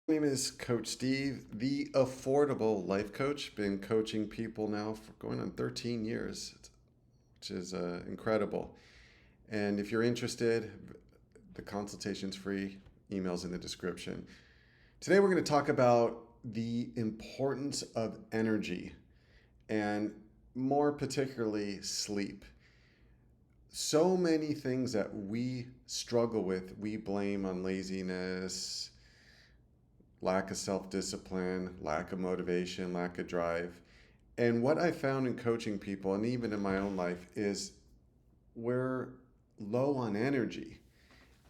My name is Coach Steve, the affordable life coach. Been coaching people now for going on 13 years, which is incredible. And if you're interested, the consultation's free. Emails in the description. Today we're going to talk about the importance of energy and more particularly sleep. So many things that we struggle with, we blame on laziness, lack of self discipline, lack of motivation, lack of drive. And what I found in coaching people, and even in my own life, is we're low on energy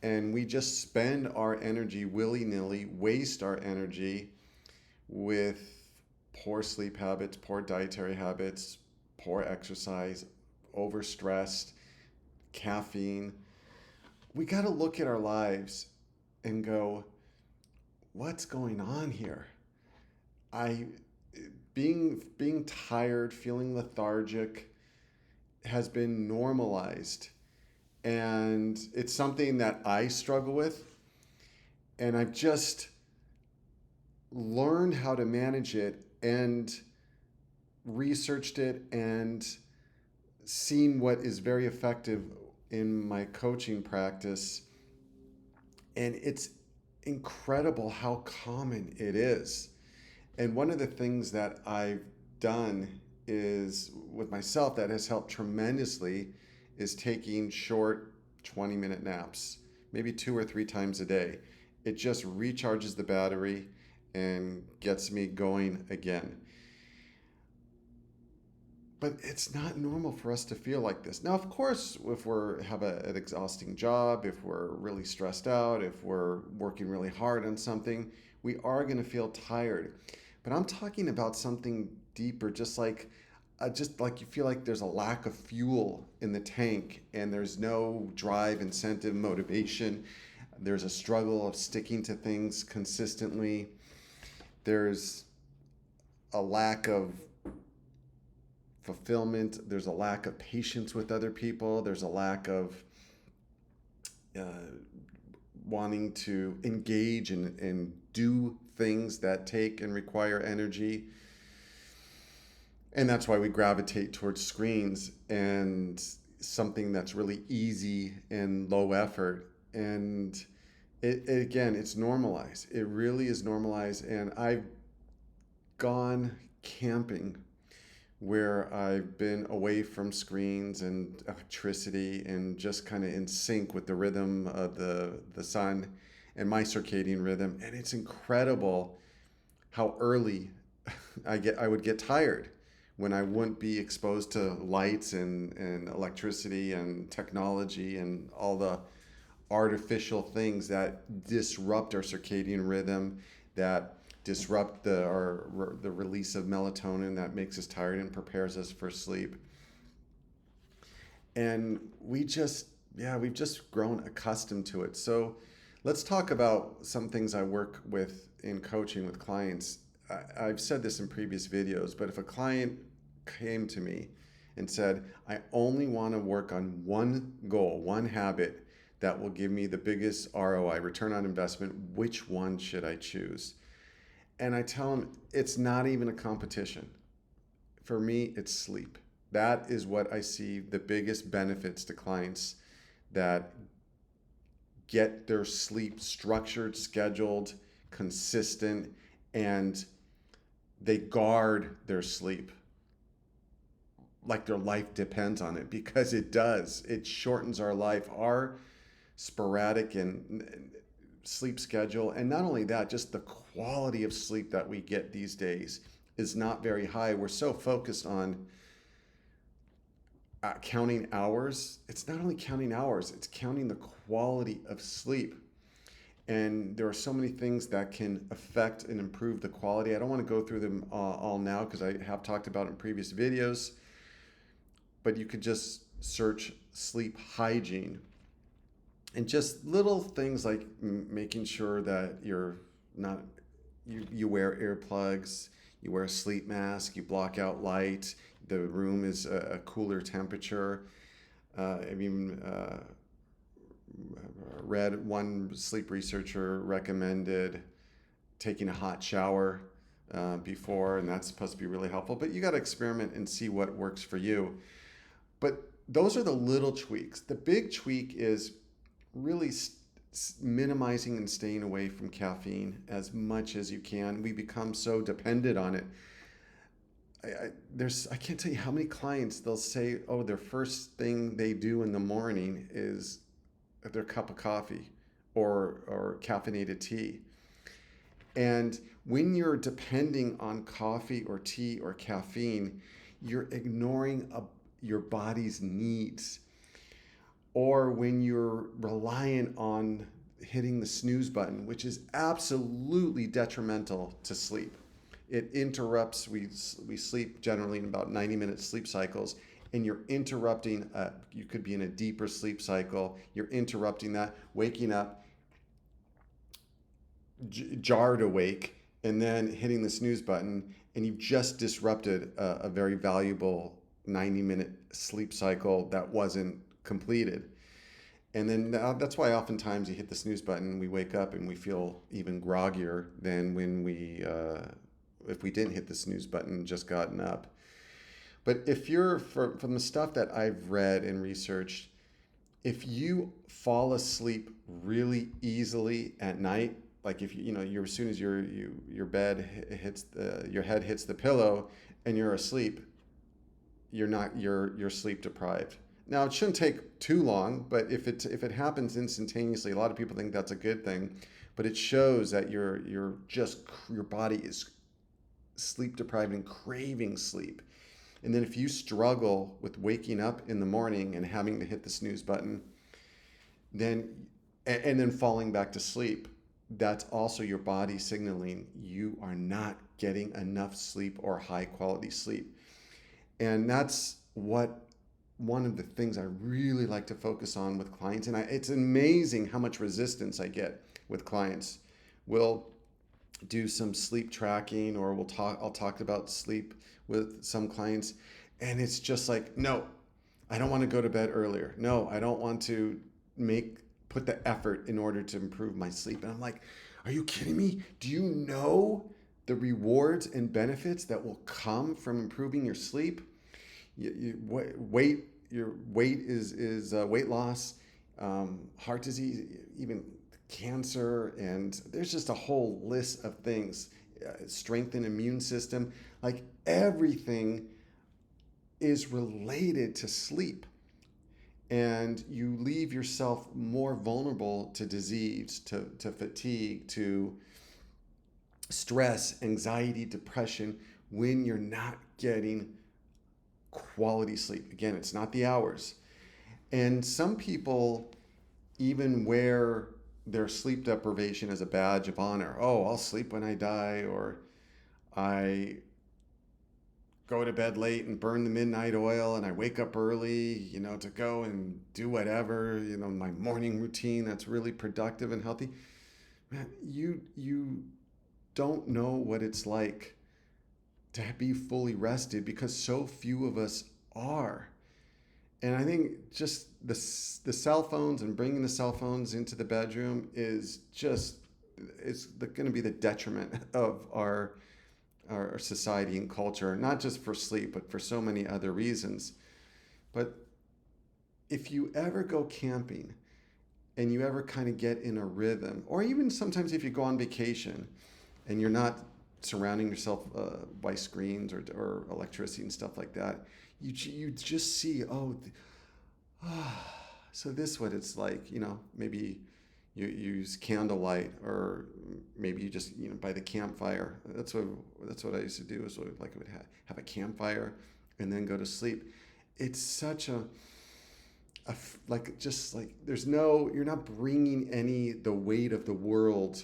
and we just spend our energy willy nilly, waste our energy with poor sleep habits, poor dietary habits, poor exercise, overstressed, caffeine. We got to look at our lives and go, what's going on here? I being tired, feeling lethargic has been normalized, and it's something that I struggle with, and I've just learned how to manage it and researched it and seen what is very effective in my coaching practice, and it's incredible how common it is. And one of the things that I've done is with myself that has helped tremendously is taking short 20-minute naps, maybe 2 or 3 times a day. It just recharges the battery and gets me going again. But it's not normal for us to feel like this. Now, of course, if we have an exhausting job, if we're really stressed out, if we're working really hard on something, we are going to feel tired. But I'm talking about something deeper, just like you feel like there's a lack of fuel in the tank and there's no drive, incentive, motivation. There's a struggle of sticking to things consistently. There's a lack of fulfillment. There's a lack of patience with other people. There's a lack of uh, wanting to engage and do things that take and require energy. And that's why we gravitate towards screens and something that's really easy and low effort. And again, it's normalized. It really is normalized. And I've gone camping where I've been away from screens and electricity and just kind of in sync with the rhythm of the sun and my circadian rhythm. And it's incredible how early I would get tired when I wouldn't be exposed to lights and electricity and technology and all the artificial things that disrupt our circadian rhythm, that disrupt the release of melatonin that makes us tired and prepares us for sleep. And we've just grown accustomed to it. So let's talk about some things I work with in coaching with clients. I've said this in previous videos, but if a client came to me and said, I only want to work on one goal, one habit that will give me the biggest ROI, return on investment, which one should I choose? And I tell them it's not even a competition. For me, it's sleep. That is what I see the biggest benefits to clients that get their sleep structured, scheduled, consistent, and they guard their sleep like their life depends on it, because it does. It shortens our life. Our sporadic and sleep schedule, and not only that, just the quality of sleep that we get these days is not very high. We're so focused on counting hours. It's not only counting hours, it's counting the quality of sleep. And there are so many things that can affect and improve the quality. I don't want to go through them all now because I have talked about it in previous videos, but you could just search sleep hygiene and just little things like making sure that you're not you wear earplugs, you wear a sleep mask, you block out light, the room is a cooler temperature. I've even read one sleep researcher recommended taking a hot shower before, and that's supposed to be really helpful. But you got to experiment and see what works for you. But those are the little tweaks. The big tweak is really minimizing and staying away from caffeine as much as you can. We become so dependent on it. I can't tell you how many clients they'll say, oh, their first thing they do in the morning is their cup of coffee or caffeinated tea. And when you're depending on coffee or tea or caffeine, you're ignoring your body's needs. Or when you're reliant on hitting the snooze button, which is absolutely detrimental to sleep. It interrupts, we sleep generally in about 90-minute sleep cycles, and you're interrupting, you could be in a deeper sleep cycle, you're interrupting that, waking up, jarred awake, and then hitting the snooze button, and you've just disrupted a very valuable 90-minute sleep cycle that wasn't completed. And then that's why oftentimes you hit the snooze button, we wake up and we feel even groggier than when if we didn't hit the snooze button and just gotten up. But if you're, from the stuff that I've read and researched, if you fall asleep really easily at night, like if you're as soon as your bed hits your head hits the pillow and you're asleep, you're sleep deprived. Now, it shouldn't take too long, but if it happens instantaneously, a lot of people think that's a good thing, but it shows that your body is sleep deprived and craving sleep. And then if you struggle with waking up in the morning and having to hit the snooze button, then falling back to sleep, that's also your body signaling you are not getting enough sleep or high quality sleep. And that's one of the things I really like to focus on with clients. And it's amazing how much resistance I get with clients. We'll do some sleep tracking, or I'll talk about sleep with some clients, and it's just like, no, I don't want to go to bed earlier. No, I don't want to put the effort in order to improve my sleep. And I'm like, are you kidding me? Do you know the rewards and benefits that will come from improving your sleep? Weight is weight loss, heart disease, even cancer, and there's just a whole list of things. Strengthen immune system, like everything is related to sleep. And you leave yourself more vulnerable to disease, to fatigue, to stress, anxiety, depression when you're not getting quality sleep. Again, it's not the hours. And some people even wear their sleep deprivation as a badge of honor. Oh, I'll sleep when I die, or I go to bed late and burn the midnight oil, and I wake up early, to go and do whatever, my morning routine that's really productive and healthy. Man, you don't know what it's like to be fully rested, because so few of us are. And I think just the cell phones and bringing the cell phones into the bedroom is going to be the detriment of our society and culture, not just for sleep, but for so many other reasons. But if you ever go camping and you ever kind of get in a rhythm, or even sometimes if you go on vacation and you're not surrounding yourself by screens or electricity and stuff like that, you just see, so this is what it's like. Maybe you use candlelight, or maybe you just by the campfire. That's what I used to do. Is I would have a campfire and then go to sleep. It's such you're not bringing the weight of the world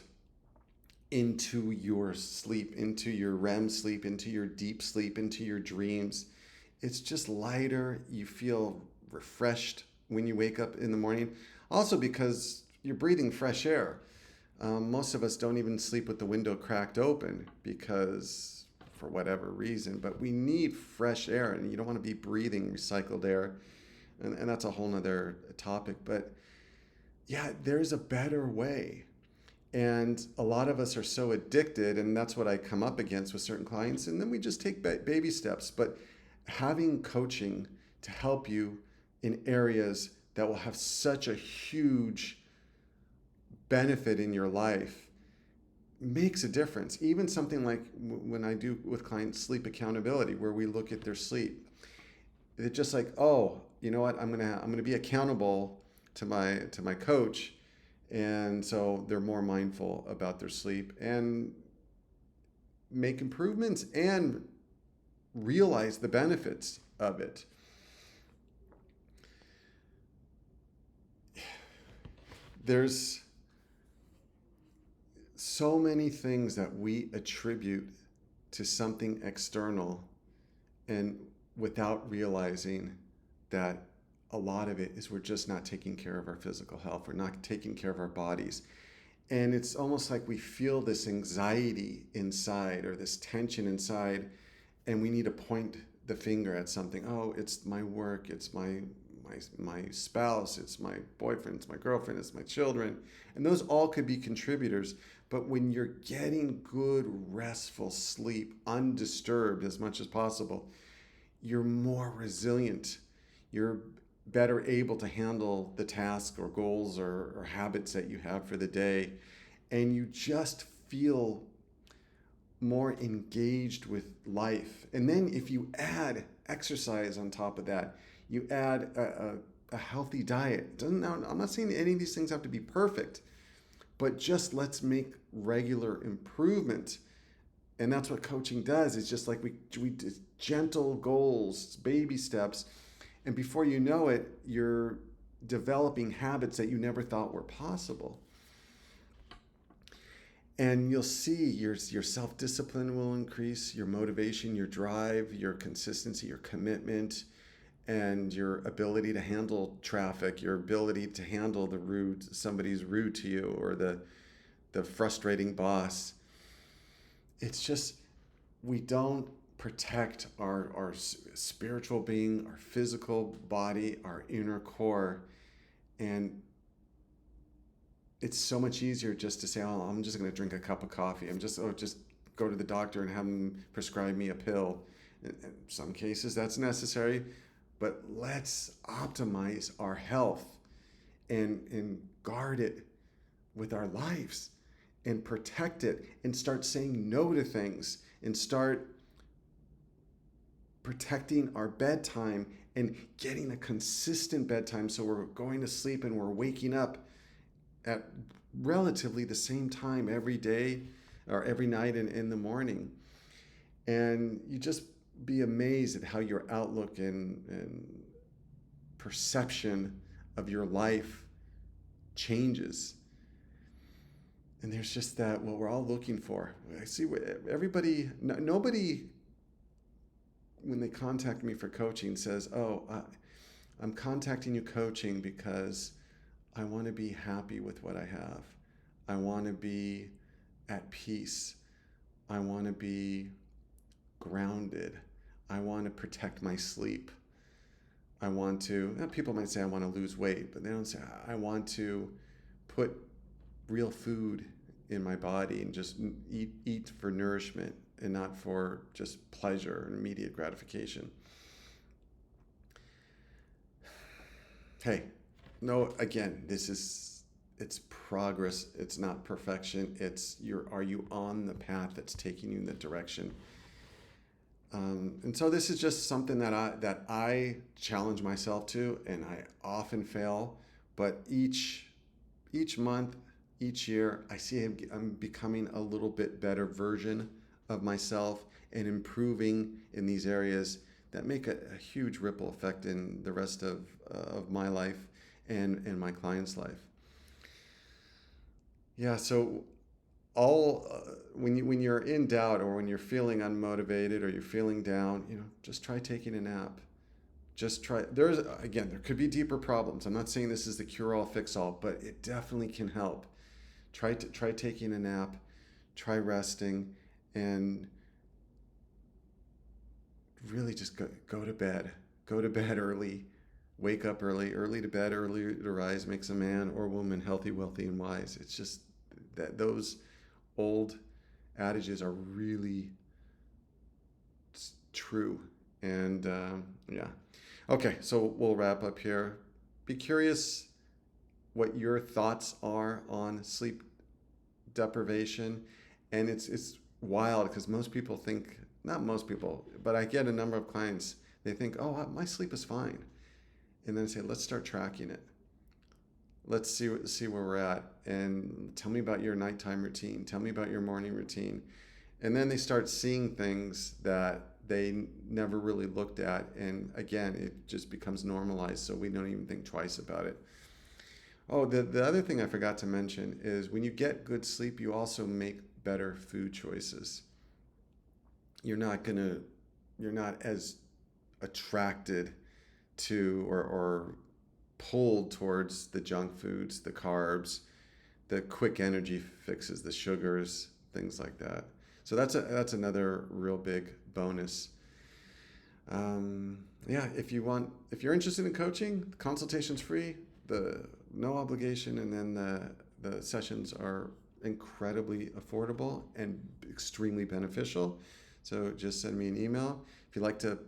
into your sleep, into your REM sleep, into your deep sleep, into your dreams. It's just lighter. You feel refreshed when you wake up in the morning. Also because you're breathing fresh air. Most of us don't even sleep with the window cracked open because for whatever reason, but we need fresh air, and you don't want to be breathing recycled air. And that's a whole nother topic. But yeah, there's a better way. And a lot of us are so addicted, and that's what I come up against with certain clients. And then we just take baby steps. But having coaching to help you in areas that will have such a huge benefit in your life makes a difference. Even something like when I do with clients sleep accountability, where we look at their sleep. It's just like, oh, you know what? I'm gonna be accountable to my coach, and so they're more mindful about their sleep and make improvements and realize the benefits of it. There's so many things that we attribute to something external, and without realizing that a lot of it is we're just not taking care of our physical health. We're not taking care of our bodies. And it's almost like we feel this anxiety inside or this tension inside, and we need to point the finger at something. Oh, it's my work, it's my spouse, it's my boyfriend, it's my girlfriend, it's my children. And those all could be contributors. But when you're getting good, restful sleep, undisturbed as much as possible, you're more resilient. You're better able to handle the task or goals or habits that you have for the day. And you just feel more engaged with life. And then if you add exercise on top of that, you add a healthy diet. I'm not saying any of these things have to be perfect, but just let's make regular improvement. And that's what coaching does. It's just like we gentle goals, baby steps. And before you know it, you're developing habits that you never thought were possible. And you'll see your self-discipline will increase, your motivation, your drive, your consistency, your commitment, and your ability to handle traffic, your ability to handle somebody's rude to you, or the frustrating boss. It's just, we don't protect our spiritual being, our physical body, our inner core. And it's so much easier just to say, oh, I'm just going to drink a cup of coffee. Just go to the doctor and have them prescribe me a pill. In some cases, that's necessary. But let's optimize our health and guard it with our lives and protect it and start saying no to things and start protecting our bedtime and getting a consistent bedtime, so we're going to sleep and we're waking up at relatively the same time every day or every night and in the morning. And you just be amazed at how your outlook and perception of your life changes. And there's just that, what we're all looking for. I see everybody, nobody, when they contact me for coaching, says, oh, I'm contacting you coaching because I want to be happy with what I have. I want to be at peace. I want to be grounded. I want to protect my sleep. I want to, people might say I want to lose weight, but they don't say I want to put real food in my body and just eat for nourishment and not for just pleasure and immediate gratification. Hey, no, again, it's progress. It's not perfection. Are you on the path that's taking you in that direction? And so this is just something that I challenge myself to, and I often fail, but each month, each year, I see I'm becoming a little bit better version of myself and improving in these areas that make a huge ripple effect in the rest of my life and my client's life. Yeah, so when you're in doubt or when you're feeling unmotivated or you're feeling down, just try taking a nap. Just try. There could be deeper problems. I'm not saying this is the cure-all, fix-all, but it definitely can help. Try taking a nap, try resting, and really just go to bed. Go to bed early, wake up early. Early to bed, early to rise makes a man or woman healthy, wealthy, and wise. It's just that those old adages are really true. And yeah. Okay, so we'll wrap up here. Be curious what your thoughts are on sleep deprivation. And it's wild because most people think, not most people, but I get a number of clients, they think, oh, my sleep is fine. And then I say, let's start tracking it. Let's see where we're at. And tell me about your nighttime routine. Tell me about your morning routine. And then they start seeing things that they never really looked at. And again, it just becomes normalized, so we don't even think twice about it. Oh, the other thing I forgot to mention is when you get good sleep, you also make better food choices. You're not as attracted to or pulled towards the junk foods, the carbs, the quick energy fixes, the sugars, things like that. So that's another real big bonus. Yeah, if you're interested in coaching, the consultation's free, the no obligation, and then the sessions are incredibly affordable and extremely beneficial. So just send me an email. If you'd like to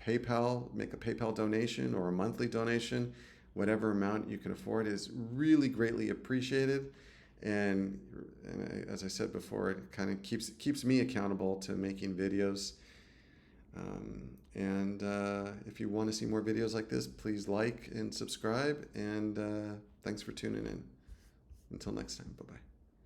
make a PayPal donation or a monthly donation, whatever amount you can afford is really greatly appreciated. And as I said before, it kind of keeps me accountable to making videos. And if you want to see more videos like this, please like and subscribe. And thanks for tuning in. Until next time, bye-bye.